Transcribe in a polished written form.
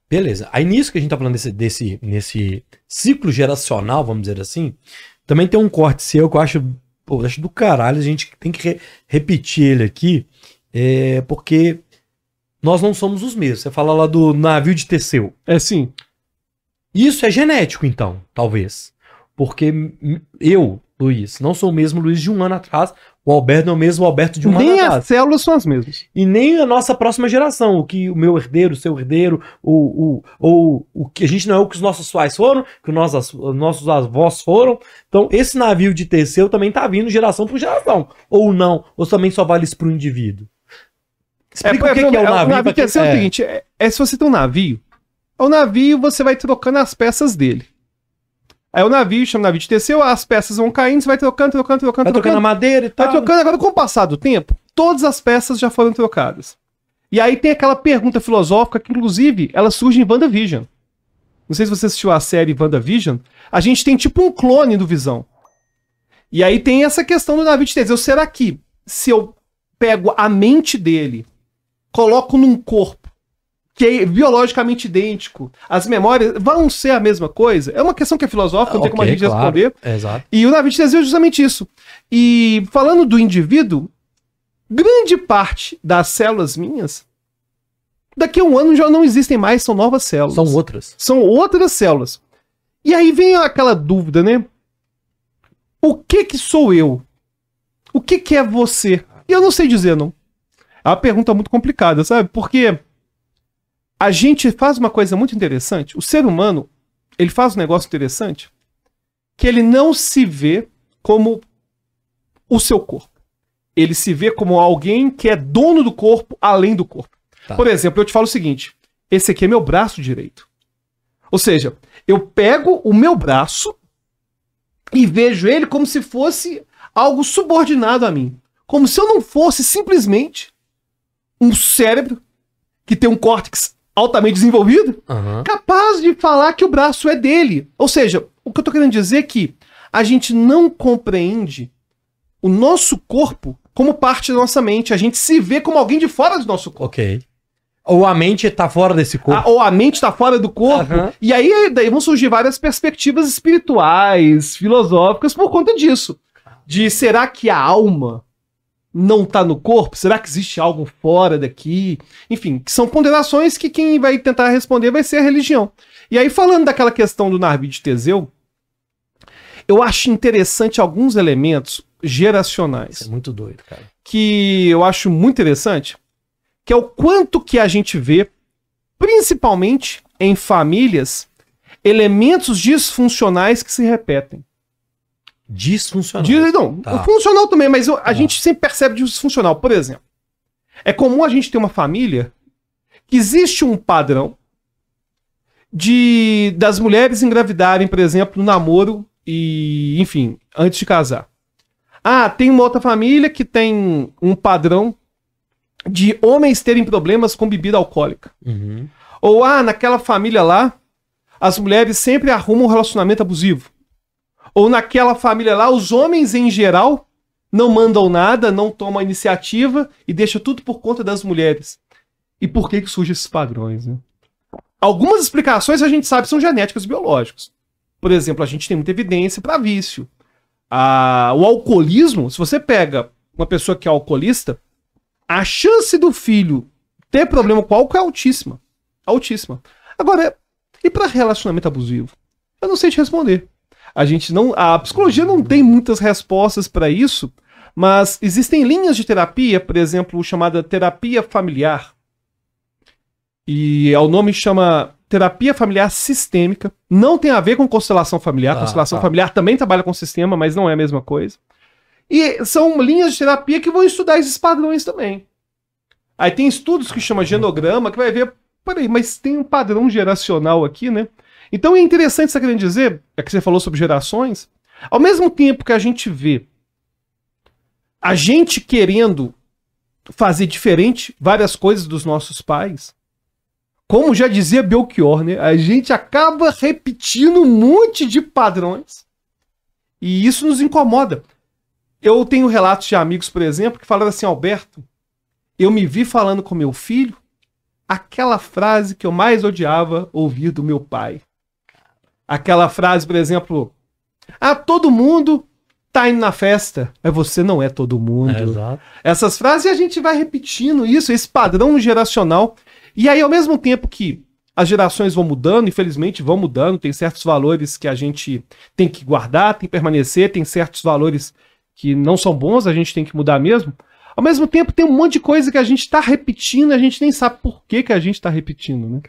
Beleza. Aí nisso que a gente tá falando nesse ciclo geracional, vamos dizer assim, também tem um corte seu que eu acho, pô, eu acho do caralho, a gente tem que repetir ele aqui, porque nós não somos os mesmos. Você fala lá do navio de Teseu. É sim. Isso é genético, então, talvez. Porque eu, Luiz, não sou o mesmo Luiz de um ano atrás, o Alberto não é o mesmo Alberto de um ano Nem atrás. as células são as mesmas. E nem a nossa próxima geração, o meu herdeiro, o seu herdeiro, o que a gente não é o que os nossos pais foram, que os nossos avós foram. Então, esse navio de Teseu também tá vindo geração por geração. Ou não, ou também só vale isso pro indivíduo. Explica o que é o navio. O navio de Teseu é o seguinte, se você tem um navio, o navio você vai trocando as peças dele. Aí o navio, chama navio de Teseu, as peças vão caindo, você vai trocando. Vai trocando a madeira e tal. Vai trocando, agora com o passar do tempo, todas as peças já foram trocadas. E aí tem aquela pergunta filosófica que, inclusive, ela surge em WandaVision. Não sei se você assistiu a série WandaVision. A gente tem tipo um clone do Visão. E aí tem essa questão do navio de Teseu. Será que se eu pego a mente dele, coloco num corpo que é biologicamente idêntico, as memórias vão ser a mesma coisa? É uma questão que é filosófica, não tem como a gente responder. Exato. E o navio de Teseu é justamente isso. E falando do indivíduo, grande parte das células minhas, daqui a um ano já não existem mais, são novas células. São outras. São outras células. E aí vem aquela dúvida, né? O que sou eu? O que é você? E eu não sei dizer, não. É uma pergunta muito complicada, sabe? Porque a gente faz uma coisa muito interessante. O ser humano, ele faz um negócio interessante que ele não se vê como o seu corpo. Ele se vê como alguém que é dono do corpo, além do corpo. Tá. Por exemplo, eu te falo o seguinte. Esse aqui é meu braço direito. Ou seja, eu pego o meu braço e vejo ele como se fosse algo subordinado a mim. Como se eu não fosse simplesmente um cérebro que tem um córtex altamente desenvolvido, capaz de falar que o braço é dele. Ou seja, o que eu tô querendo dizer é que a gente não compreende o nosso corpo como parte da nossa mente. A gente se vê como alguém de fora do nosso corpo. Ok. Ou a mente tá fora desse corpo. Ou a mente tá fora do corpo. E aí daí vão surgir várias perspectivas espirituais, filosóficas por conta disso. De será que a alma não tá no corpo? Será que existe algo fora daqui? Enfim, que são ponderações que quem vai tentar responder vai ser a religião. E aí, falando daquela questão do navio de Teseu, eu acho interessante alguns elementos geracionais. Isso é muito doido, cara. Que eu acho muito interessante, que é o quanto que a gente vê, principalmente em elementos disfuncionais que se repetem. Disfuncional. Não, funcional também, mas a gente sempre percebe disfuncional. Por exemplo, é comum a gente ter uma família que existe um padrão das mulheres engravidarem, por exemplo, no namoro e, enfim, antes de casar. Tem uma outra família que tem um padrão de homens terem problemas com bebida alcoólica. Ou, naquela família lá, as mulheres sempre arrumam um relacionamento abusivo. Ou naquela família lá, os homens em geral não mandam nada, não tomam iniciativa e deixam tudo por conta das mulheres. E por que surgem esses padrões, né? Algumas explicações a gente sabe são genéticas biológicas. Por exemplo, a gente tem muita evidência para vício. O alcoolismo, se você pega uma pessoa que é alcoolista, a chance do filho ter problema com álcool é altíssima. Altíssima. Agora, e para relacionamento abusivo? Eu não sei te responder. A psicologia não tem muitas respostas para isso, mas existem linhas de terapia, por exemplo, chamada terapia familiar. E o nome chama terapia familiar sistêmica. Não tem a ver com constelação familiar. Constelação familiar também trabalha com sistema, mas não é a mesma coisa. E são linhas de terapia que vão estudar esses padrões também. Aí tem estudos que chama genograma, que vai ver, peraí, mas tem um padrão geracional aqui, né? Então é interessante você querendo dizer, que você falou sobre gerações, ao mesmo tempo que a gente vê a gente querendo fazer diferente várias coisas dos nossos pais, como já dizia Belchior, né? A gente acaba repetindo um monte de padrões e isso nos incomoda. Eu tenho relatos de amigos, por exemplo, que falaram assim: Alberto, eu me vi falando com meu filho aquela frase que eu mais odiava ouvir do meu pai. Aquela frase, por exemplo, todo mundo tá indo na festa, mas você não é todo mundo. Exato. Essas frases, e a gente vai repetindo isso, esse padrão geracional. E aí, ao mesmo tempo que as gerações vão mudando, infelizmente vão mudando, tem certos valores que a gente tem que guardar, tem que permanecer, tem certos valores que não são bons, a gente tem que mudar mesmo. Ao mesmo tempo, tem um monte de coisa que a gente tá repetindo, a gente nem sabe por que a gente tá repetindo, né?